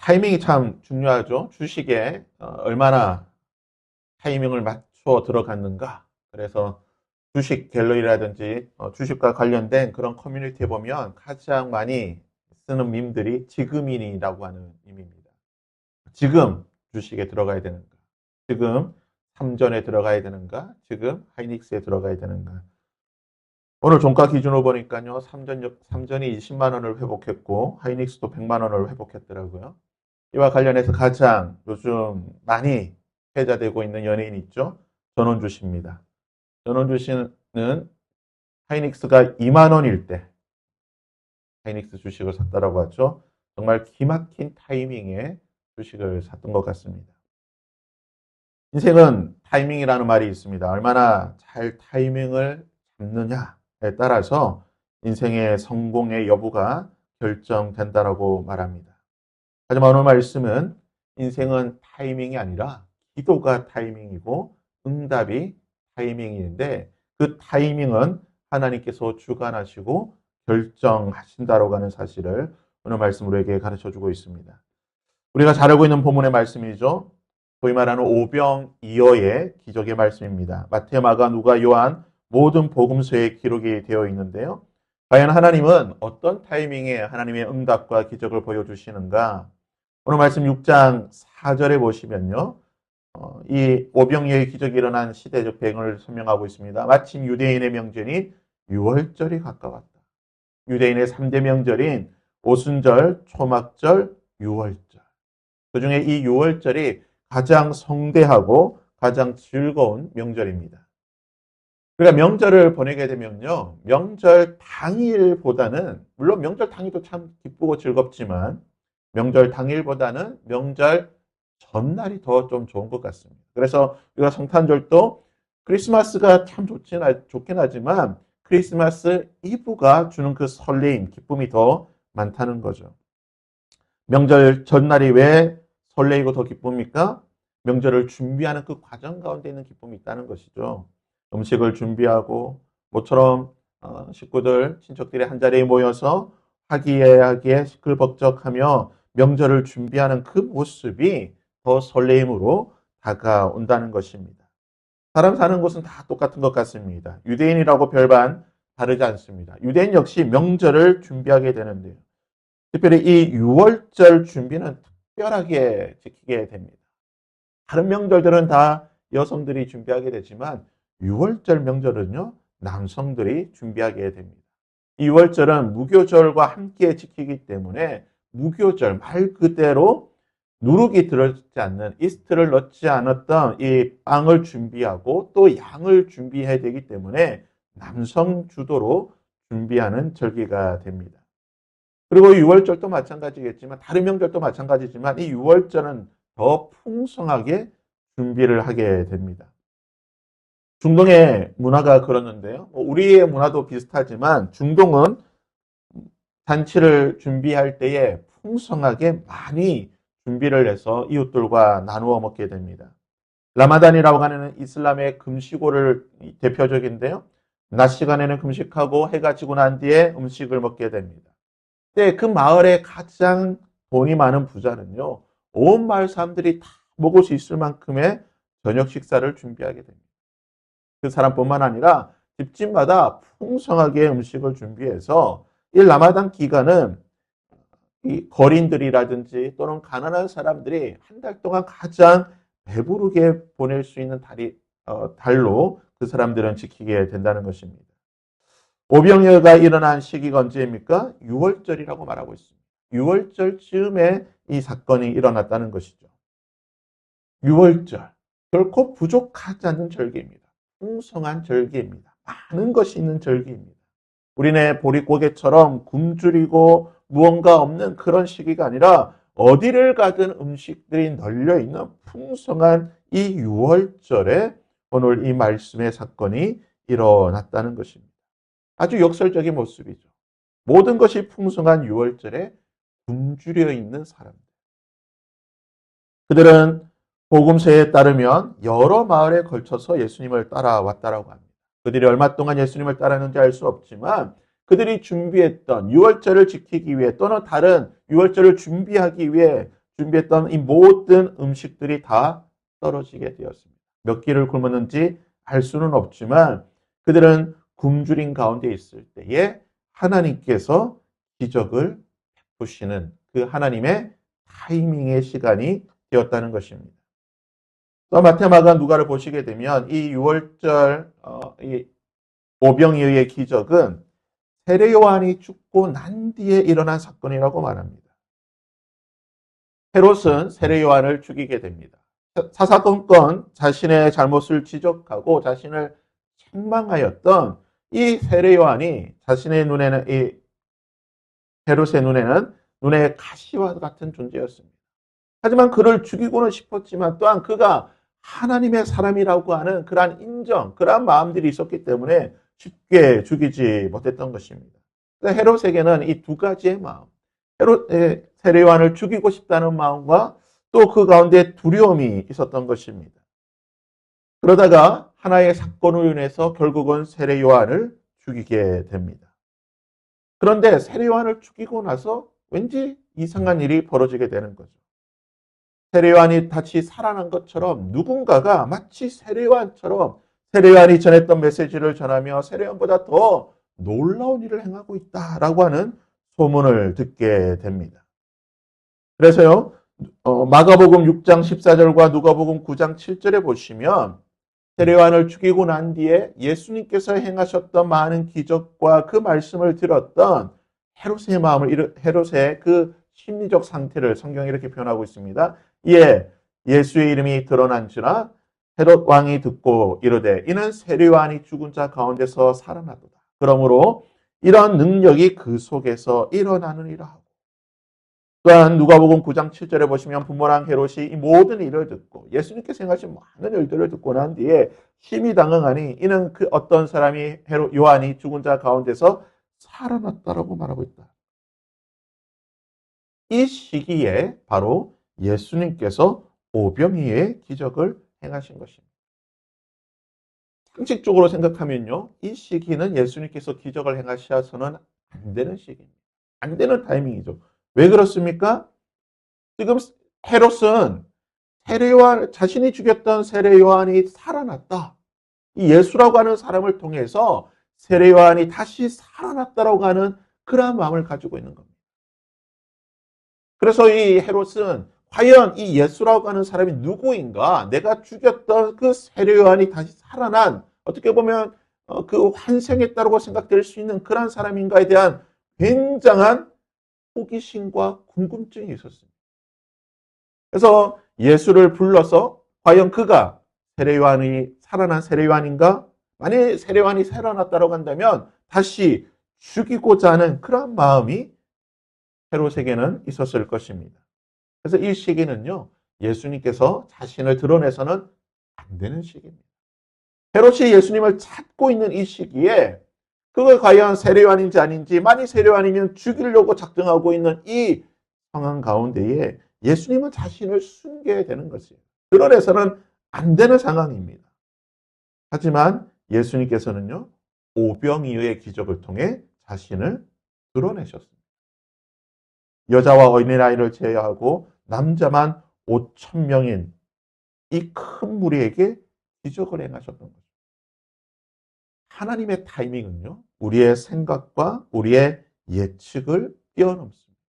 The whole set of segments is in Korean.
타이밍이 참 중요하죠. 주식에 얼마나 타이밍을 맞춰 들어갔는가. 그래서 주식 갤러리라든지 주식과 관련된 그런 커뮤니티에 보면 가장 많이 쓰는 밈들이 지금이라고 하는 밈입니다. 지금 주식에 들어가야 되는가? 지금 삼전에 들어가야 되는가? 지금 하이닉스에 들어가야 되는가? 오늘 종가 기준으로 보니까요. 삼전이 20만 원을 회복했고 하이닉스도 100만 원을 회복했더라고요. 이와 관련해서 가장 요즘 많이 회자되고 있는 연예인 있죠? 전원주 씨입니다. 전원주 씨는 하이닉스가 2만 원일 때 하이닉스 주식을 샀다라고 하죠. 정말 기막힌 타이밍에 주식을 샀던 것 같습니다. 인생은 타이밍이라는 말이 있습니다. 얼마나 잘 타이밍을 잡느냐에 따라서 인생의 성공의 여부가 결정된다라고 말합니다. 하지만 오늘 말씀은 인생은 타이밍이 아니라 기도가 타이밍이고 응답이 타이밍인데 그 타이밍은 하나님께서 주관하시고 결정하신다라고 하는 사실을 오늘 말씀 우리에게 가르쳐주고 있습니다. 우리가 잘 알고 있는 본문의 말씀이죠. 소위 말하는 오병이어의 기적의 말씀입니다. 마태, 마가, 누가, 요한 모든 복음서에 기록이 되어 있는데요. 과연 하나님은 어떤 타이밍에 하나님의 응답과 기적을 보여주시는가? 오늘 말씀 6장 4절에 보시면요. 이 오병이어의 기적이 일어난 시대적 배경을 설명하고 있습니다. 마침 유대인의 명절인 유월절이 가까웠다. 유대인의 3대 명절인 오순절, 초막절, 유월절. 그중에 이 유월절이 가장 성대하고 가장 즐거운 명절입니다. 우리가 명절을 보내게 되면요. 명절 당일보다는 물론 명절 당일도 참 기쁘고 즐겁지만 명절 당일보다는 명절 전날이 더 좀 좋은 것 같습니다. 그래서 우리가 성탄절도 크리스마스가 참 좋긴 하지만 크리스마스 이브가 주는 그 설레임, 기쁨이 더 많다는 거죠. 명절 전날이 왜 설레이고 더 기쁩니까? 명절을 준비하는 그 과정 가운데 있는 기쁨이 있다는 것이죠. 음식을 준비하고 모처럼 식구들, 친척들이 한자리에 모여서 화기애애하게 시끌벅적하며 명절을 준비하는 그 모습이 더 설레임으로 다가온다는 것입니다. 사람 사는 곳은 다 똑같은 것 같습니다. 유대인이라고 별반 다르지 않습니다. 유대인 역시 명절을 준비하게 되는데요. 특별히 이 6월절 준비는 특별하게 지키게 됩니다. 다른 명절들은 다 여성들이 준비하게 되지만 6월절 명절은요, 남성들이 준비하게 됩니다. 이 6월절은 무교절과 함께 지키기 때문에 무교절 말 그대로 누룩이 들어있지 않는 이스트를 넣지 않았던 이 빵을 준비하고 또 양을 준비해야 되기 때문에 남성 주도로 준비하는 절기가 됩니다. 그리고 6월절도 마찬가지겠지만 다른 명절도 마찬가지지만 이 6월절은 더 풍성하게 준비를 하게 됩니다. 중동의 문화가 그렇는데요. 우리의 문화도 비슷하지만 중동은 잔치를 준비할 때에 풍성하게 많이 준비를 해서 이웃들과 나누어 먹게 됩니다. 라마단이라고 하는 이슬람의 금식호를 대표적인데요. 낮 시간에는 금식하고 해가 지고 난 뒤에 음식을 먹게 됩니다. 근데 그 마을에 가장 돈이 많은 부자는요. 온 마을 사람들이 다 먹을 수 있을 만큼의 저녁 식사를 준비하게 됩니다. 그 사람뿐만 아니라 집집마다 풍성하게 음식을 준비해서 이 라마단 기간은 이 거린들이라든지 또는 가난한 사람들이 한 달 동안 가장 배부르게 보낼 수 있는 달로 그 사람들은 지키게 된다는 것입니다. 오병이어가 일어난 시기가 언제입니까? 6월절이라고 말하고 있습니다. 6월절 즈음에 이 사건이 일어났다는 것이죠. 6월절. 결코 부족하지 않는 절기입니다. 풍성한 절기입니다. 많은 것이 있는 절기입니다. 우리네 보릿고개처럼 굶주리고 무언가 없는 그런 시기가 아니라 어디를 가든 음식들이 널려있는 풍성한 이 6월절에 오늘 이 말씀의 사건이 일어났다는 것입니다. 아주 역설적인 모습이죠. 모든 것이 풍성한 6월절에 굶주려 있는 사람들. 그들은 복음서에 따르면 여러 마을에 걸쳐서 예수님을 따라왔다라고 합니다. 그들이 얼마 동안 예수님을 따랐는지 알 수 없지만 그들이 준비했던 6월절을 지키기 위해 또는 다른 6월절을 준비하기 위해 준비했던 이 모든 음식들이 다 떨어지게 되었습니다. 몇 끼를 굶었는지 알 수는 없지만 그들은 굶주린 가운데 있을 때에 하나님께서 기적을 베푸시는 그 하나님의 타이밍의 시간이 되었다는 것입니다. 또 마태마가 누가를 보시게 되면 이 6월절 이 오병이어의 기적은 세례 요한이 죽고 난 뒤에 일어난 사건이라고 말합니다. 헤롯은 세례 요한을 죽이게 됩니다. 사사건건 자신의 잘못을 지적하고 자신을 책망하였던 이 세례 요한이 자신의 눈에는 이 헤롯의 눈에는 눈의 가시와 같은 존재였습니다. 하지만 그를 죽이고는 싶었지만 또한 그가 하나님의 사람이라고 하는 그러한 인정, 그러한 마음들이 있었기 때문에 쉽게 죽이지 못했던 것입니다. 헤롯에게는 이 두 가지의 마음, 헤롯의 세례 요한을 죽이고 싶다는 마음과 또 그 가운데 두려움이 있었던 것입니다. 그러다가 하나의 사건으로 인해서 결국은 세례 요한을 죽이게 됩니다. 그런데 세례 요한을 죽이고 나서 왠지 이상한 일이 벌어지게 되는 거죠. 세례 요한이 다시 살아난 것처럼 누군가가 마치 세례 요한처럼 세례 요한이 전했던 메시지를 전하며 세례 요한보다 더 놀라운 일을 행하고 있다라고 하는 소문을 듣게 됩니다. 그래서요, 마가복음 6장 14절과 누가복음 9장 7절에 보시면 세례 요한을 죽이고 난 뒤에 예수님께서 행하셨던 많은 기적과 그 말씀을 들었던 헤롯의 마음을, 헤롯의 그 심리적 상태를 성경이 이렇게 표현하고 있습니다. 이에 예수의 이름이 드러난지라 헤롯 왕이 듣고 이르되 이는 세례 요한이 죽은 자 가운데서 살아나도다. 그러므로 이런 능력이 그 속에서 일어나느니라 하고, 또한 누가복음 9장 7절에 보시면 분모랑 헤롯이 이 모든 일을 듣고 예수님께서 행하신 많은 일들을 듣고 난 뒤에 심히 당황하니 이는 그 어떤 사람이 헤롯 요한이 죽은 자 가운데서 살아났다라고 말하고 있다. 이 시기에 바로 예수님께서 오병이의 기적을 행하신 것입니다. 상식적으로 생각하면요, 이 시기는 예수님께서 기적을 행하셔서는 안 되는 시기입니다. 안 되는 타이밍이죠. 왜 그렇습니까? 지금 헤롯은 세례 요한, 자신이 죽였던 세례 요한이 살아났다. 이 예수라고 하는 사람을 통해서 세례 요한이 다시 살아났다라고 하는 그러한 마음을 가지고 있는 겁니다. 그래서 이 헤롯은 과연 이 예수라고 하는 사람이 누구인가? 내가 죽였던 그 세례 요한이 다시 살아난, 어떻게 보면 그 환생했다고 생각될 수 있는 그런 사람인가에 대한 굉장한 호기심과 궁금증이 있었습니다. 그래서 예수를 불러서 과연 그가 세례 요한이 살아난 세례 요한인가? 만일 세례 요한이 살아났다고 한다면 다시 죽이고자 하는 그런 마음이 헤롯에게는 있었을 것입니다. 그래서 이 시기는요, 예수님께서 자신을 드러내서는 안 되는 시기입니다. 헤롯이 예수님을 찾고 있는 이 시기에 그걸 과연 세례 요한인지 아닌지, 만일 세례 요한이면 죽이려고 작정하고 있는 이 상황 가운데에 예수님은 자신을 숨겨야 되는 것이에요. 드러내서는 안 되는 상황입니다. 하지만 예수님께서는요, 오병이어의 기적을 통해 자신을 드러내셨습니다. 여자와 어린아이를 제외하고 남자만 5천 명인 이 큰 무리에게 기적을 행하셨던 거죠. 하나님의 타이밍은요, 우리의 생각과 우리의 예측을 뛰어넘습니다.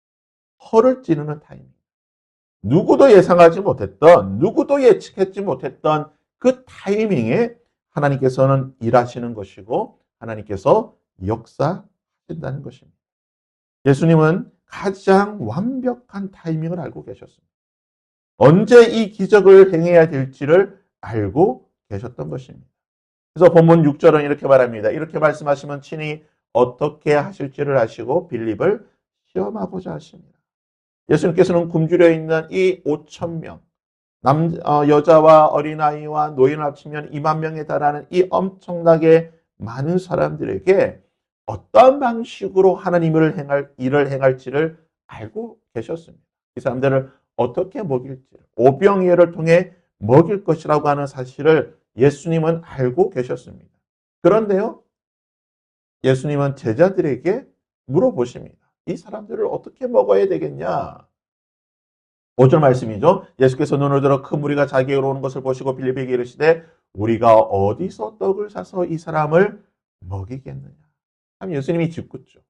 허를 찌르는 타이밍. 누구도 예상하지 못했던, 누구도 예측했지 못했던 그 타이밍에 하나님께서는 일하시는 것이고 하나님께서 역사하신다는 것입니다. 예수님은 가장 완벽한 타이밍을 알고 계셨습니다. 언제 이 기적을 행해야 될지를 알고 계셨던 것입니다. 그래서 본문 6절은 이렇게 말합니다. 이렇게 말씀하시면 친히 어떻게 하실지를 아시고 빌립을 시험하고자 하십니다. 예수님께서는 굶주려 있는 이 5천 명, 여자와 어린아이와 노인을 합치면 2만 명에 달하는 이 엄청나게 많은 사람들에게 어떤 방식으로 하나님을 일을 행할지를 알고 계셨습니다. 이 사람들을 어떻게 먹일지, 오병이어를 통해 먹일 것이라고 하는 사실을 예수님은 알고 계셨습니다. 그런데요, 예수님은 제자들에게 물어보십니다. 이 사람들을 어떻게 먹어야 되겠냐? 5절 말씀이죠. 예수께서 눈을 들어 큰 무리가 자기에게로 오는 것을 보시고 빌립에게 이르시되 우리가 어디서 떡을 사서 이 사람을 먹이겠느냐. 참 예수님이 짓궂죠.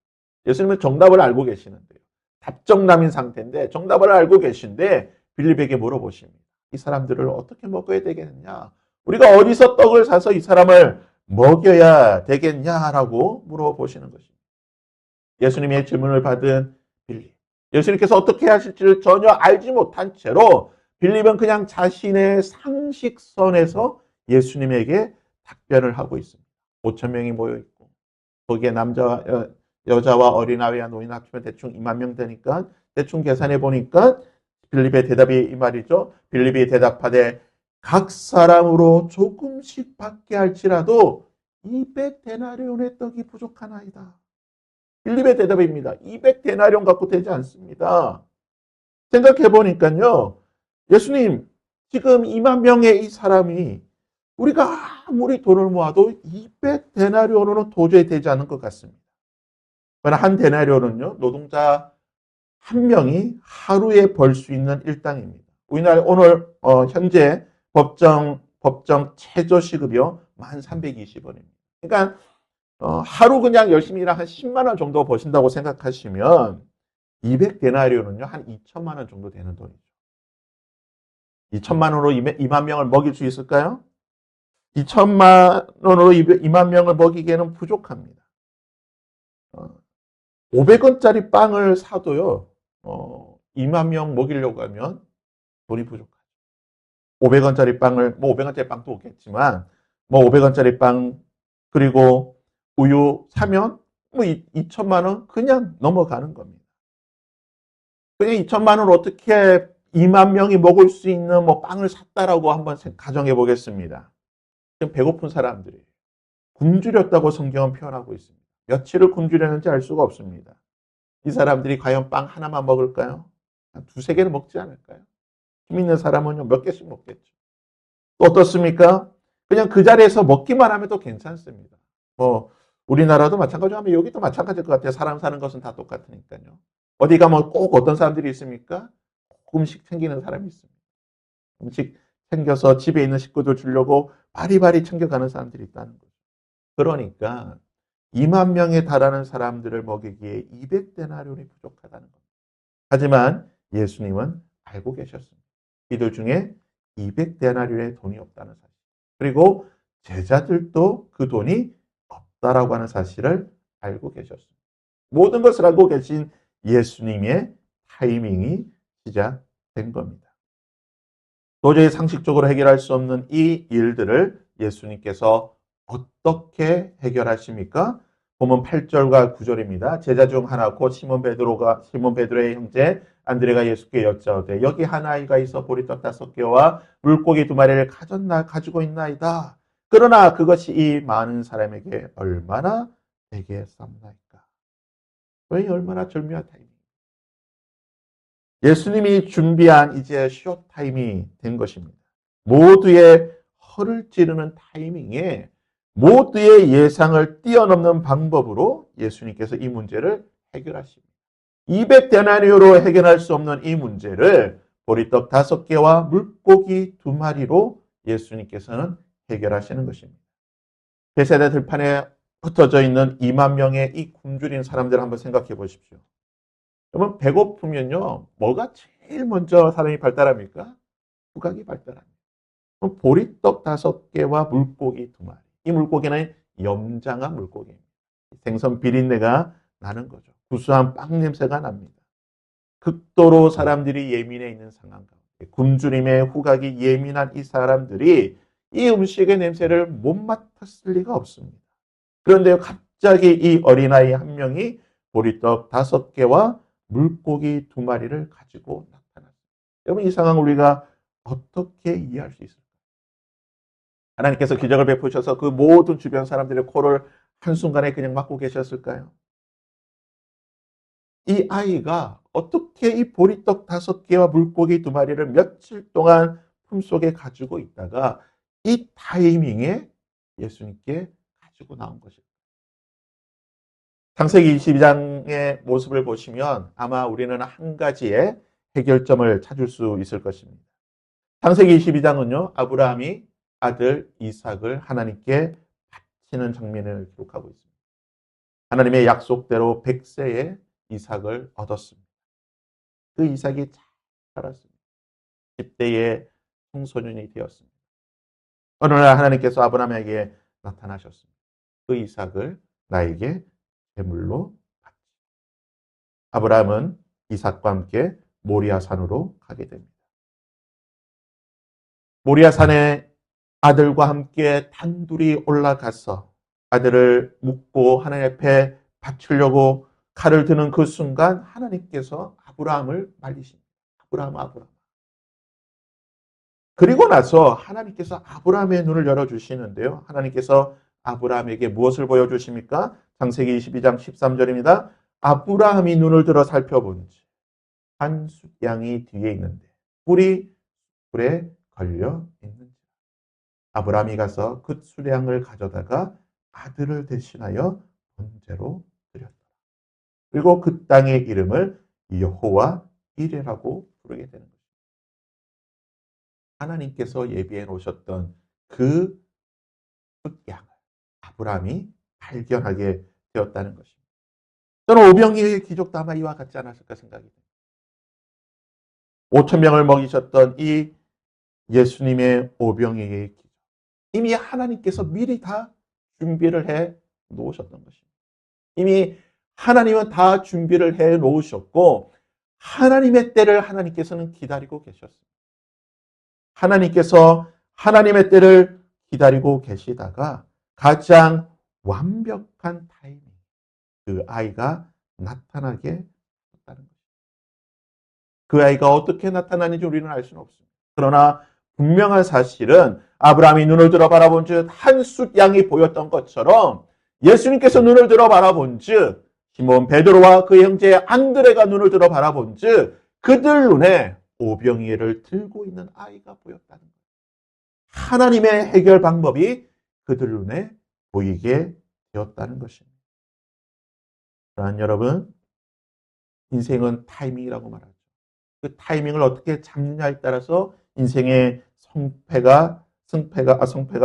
예수님은 정답을 알고 계시는데요. 답정남인 상태인데 정답을 알고 계신데 빌립에게 물어보십니다. 이 사람들을 어떻게 먹어야 되겠느냐? 우리가 어디서 떡을 사서 이 사람을 먹여야 되겠냐라고 물어보시는 것입니다. 예수님의 질문을 받은 빌립. 예수님께서 어떻게 하실지를 전혀 알지 못한 채로 빌립은 그냥 자신의 상식선에서 예수님에게 답변을 하고 있습니다. 5천 명이 모여 있고 거기에 남자와 여자와 어린아이와 노인 합치면 대충 2만 명 되니까 대충 계산해 보니까 빌립의 대답이 이 말이죠. 빌립이 대답하되 각 사람으로 조금씩 받게 할지라도 200데나리온의 떡이 부족하나이다. 빌립의 대답입니다. 200데나리온 갖고 되지 않습니다. 생각해 보니까요. 예수님, 지금 2만 명의 이 사람이 우리가 아무리 돈을 모아도 200데나리온으로는 도저히 되지 않는 것 같습니다. 그러나 한 데나리온은요. 노동자 한 명이 하루에 벌 수 있는 일당입니다. 우리나라 오늘 현재 법정 최저 시급이요. 1,320원입니다. 그러니까 하루 그냥 열심히 일한 한 10만 원 정도 버신다고 생각하시면 200데나리온은요. 한 2천만 원 정도 되는 돈이죠. 2천만 원으로 2만 명을 먹일 수 있을까요? 2천만 원으로 2만 명을 먹이기에는 부족합니다. 500원짜리 빵을 사도요. 2만 명 먹이려고 하면 돈이 부족하죠. 500원짜리 빵을 500원짜리 빵도 없겠지만 500원짜리 빵 그리고 우유 사면 2천만 원 그냥 넘어가는 겁니다. 그냥 2천만 원을 어떻게 2만 명이 먹을 수 있는 빵을 샀다라고 한번 가정해 보겠습니다. 지금 배고픈 사람들이 굶주렸다고 성경은 표현하고 있습니다. 며칠을 굶주렸는지 알 수가 없습니다. 이 사람들이 과연 빵 하나만 먹을까요? 한 두세 개는 먹지 않을까요? 힘 있는 사람은요, 몇 개씩 먹겠죠. 또 어떻습니까? 그냥 그 자리에서 먹기만 하면 또 괜찮습니다. 우리나라도 마찬가지고 여기도 마찬가지일 것 같아요. 사람 사는 것은 다 똑같으니까요. 어디 가면 꼭 어떤 사람들이 있습니까? 음식 챙기는 사람이 있습니다. 음식 챙겨서 집에 있는 식구들 주려고 바리바리 챙겨가는 사람들이 있다는 거죠. 그러니까 2만 명에 달하는 사람들을 먹이기에 200데나리온이 부족하다는 겁니다. 하지만 예수님은 알고 계셨습니다. 이들 중에 200데나리온의 돈이 없다는 사실. 그리고 제자들도 그 돈이 없다라고 하는 사실을 알고 계셨습니다. 모든 것을 알고 계신 예수님의 타이밍이 시작된 겁니다. 도저히 상식적으로 해결할 수 없는 이 일들을 예수님께서 어떻게 해결하십니까? 보면 8절과 9절입니다. 제자 중 하나 곧 시몬 베드로의 형제 안드레가 예수께 여짜오되 여기 한 아이가 있어 보리떡 5개와 물고기 2마리를 가지고 있나이다. 그러나 그것이 이 많은 사람에게 얼마나 되겠습니까? 왜 얼마나 절묘한 타이밍? 예수님이 준비한 이제 쇼타임이 된 것입니다. 모두의 허를 찌르는 타이밍에 모두의 예상을 뛰어넘는 방법으로 예수님께서 이 문제를 해결하십니다. 200데나리오로 해결할 수 없는 이 문제를 보리떡 5개와 물고기 2마리로 예수님께서는 해결하시는 것입니다. 베세다 들판에 흩어져 있는 2만 명의 이 굶주린 사람들을 한번 생각해 보십시오. 여러분 배고프면요. 뭐가 제일 먼저 사람이 발달합니까? 후각이 발달합니다. 그럼 보리떡 5개와 물고기 2마리. 이 물고기는 염장한 물고기입니다. 생선 비린내가 나는 거죠. 구수한 빵 냄새가 납니다. 극도로 사람들이 예민해 있는 상황 가운데 굶주림의 후각이 예민한 이 사람들이 이 음식의 냄새를 못 맡았을 리가 없습니다. 그런데 갑자기 이 어린아이 한 명이 보리떡 5개와 물고기 2마리를 가지고 나타났습니다. 여러분 이 상황을 우리가 어떻게 이해할 수 있을까요? 하나님께서 기적을 베푸셔서 그 모든 주변 사람들의 코를 한순간에 그냥 막고 계셨을까요? 이 아이가 어떻게 이 보리떡 5개와 물고기 2마리를 며칠 동안 품속에 가지고 있다가 이 타이밍에 예수님께 가지고 나온 것입니다. 창세기 22장의 모습을 보시면 아마 우리는 한 가지의 해결점을 찾을 수 있을 것입니다. 창세기 22장은요, 아브라함이 아들 이삭을 하나님께 바치는 장면을 기록하고 있습니다. 하나님의 약속대로 100세에 이삭을 얻었습니다. 그 이삭이 잘 자랐습니다. 10대의 청소년이 되었습니다. 어느 날 하나님께서 아브라함에게 나타나셨습니다. 그 이삭을 나에게 제물로 바치라. 아브라함은 이삭과 함께 모리아산으로 가게 됩니다. 모리아산에 아들과 함께 단둘이 올라가서 아들을 묻고 하나님 앞에 바치려고 칼을 드는 그 순간 하나님께서 아브라함을 말리십니다. 아브라함, 아브라함. 그리고 나서 하나님께서 아브라함의 눈을 열어주시는데요. 하나님께서 아브라함에게 무엇을 보여주십니까? 창세기 22장 13절입니다. 아브라함이 눈을 들어 살펴본지 한 숫양이 뒤에 있는데 뿔이 불에 걸려 있는지. 아브라함이 가서 그 수량을 가져다가 아들을 대신하여 번제로 드렸더라. 그리고 그 땅의 이름을 여호와 이레라고 부르게 되는 것입니다. 하나님께서 예비해 놓으셨던 그 숫양을 아브라함이 발견하게 되었다는 것입니다. 저는 오병이의 기적도 아마 이와 같지 않았을까 생각이 듭니다. 5천 명을 먹이셨던 이 예수님의 오병이의 기적. 이미 하나님께서 미리 다 준비를 해 놓으셨던 것입니다. 이미 하나님은 다 준비를 해 놓으셨고 하나님의 때를 하나님께서는 기다리고 계셨습니다. 하나님께서 하나님의 때를 기다리고 계시다가 가장 완벽한 타이밍, 그 아이가 나타나게 했다는 것입니다. 그 아이가 어떻게 나타나는지 우리는 알 수는 없습니다. 그러나 분명한 사실은 아브라함이 눈을 들어 바라본 즉 한 숫 양이 보였던 것처럼 예수님께서 눈을 들어 바라본 즉 시몬 베드로와 그 형제 안드레가 눈을 들어 바라본 즉 그들 눈에 오병이를 들고 있는 아이가 보였다는 거예요. 하나님의 해결 방법이 그들 눈에 보이게 되었다는 것입니다. 그러한 여러분, 인생은 타이밍이라고 말하죠. 그 타이밍을 어떻게 잡느냐에 따라서 인생의 성패가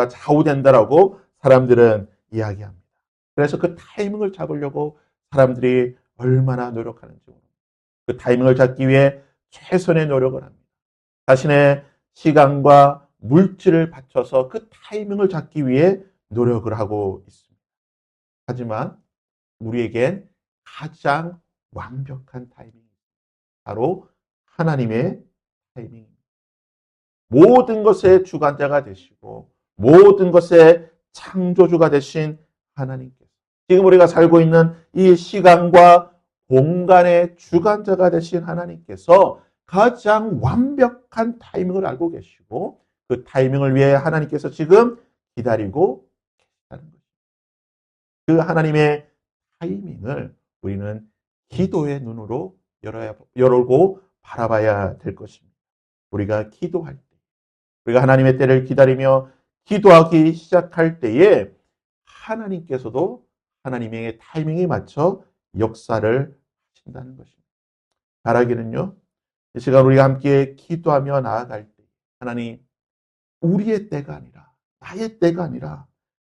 좌우된다라고 사람들은 이야기합니다. 그래서 그 타이밍을 잡으려고 사람들이 얼마나 노력하는지 모릅니다. 그 타이밍을 잡기 위해 최선의 노력을 합니다. 자신의 시간과 물질을 바쳐서 그 타이밍을 잡기 위해 노력을 하고 있습니다. 하지만 우리에겐 가장 완벽한 타이밍이 바로 하나님의 타이밍입니다. 모든 것의 주관자가 되시고 모든 것의 창조주가 되신 하나님께서 지금 우리가 살고 있는 이 시간과 공간의 주관자가 되신 하나님께서 가장 완벽한 타이밍을 알고 계시고 그 타이밍을 위해 하나님께서 지금 기다리고 계시다는 것입니다. 그 하나님의 타이밍을 우리는 기도의 눈으로 열고 바라봐야 될 것입니다. 우리가 기도할 때, 우리가 하나님의 때를 기다리며 기도하기 시작할 때에 하나님께서도 하나님의 타이밍에 맞춰 역사를 하신다는 것입니다. 바라기는요, 이 시간 우리가 함께 기도하며 나아갈 때 하나님, 우리의 때가 아니라 나의 때가 아니라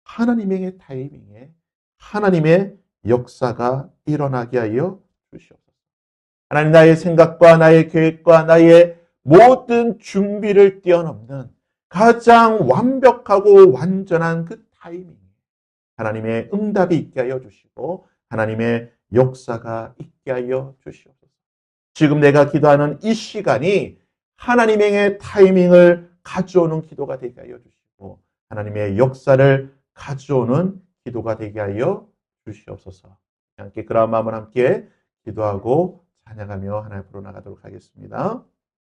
하나님의 타이밍에 하나님의 역사가 일어나게 하여 주시옵소서. 하나님, 나의 생각과 나의 계획과 나의 모든 준비를 뛰어넘는 가장 완벽하고 완전한 그 타이밍, 하나님의 응답이 있게 하여 주시고 하나님의 역사가 있게 하여 주시옵소서. 지금 내가 기도하는 이 시간이 하나님의 타이밍을 가져오는 기도가 되게 하여 주시고 하나님의 역사를 가져오는 기도가 되게 하여 주시옵소서. 함께 그런 마음을 함께 기도하고 찬양하며 하나님 앞으로 나가도록 하겠습니다.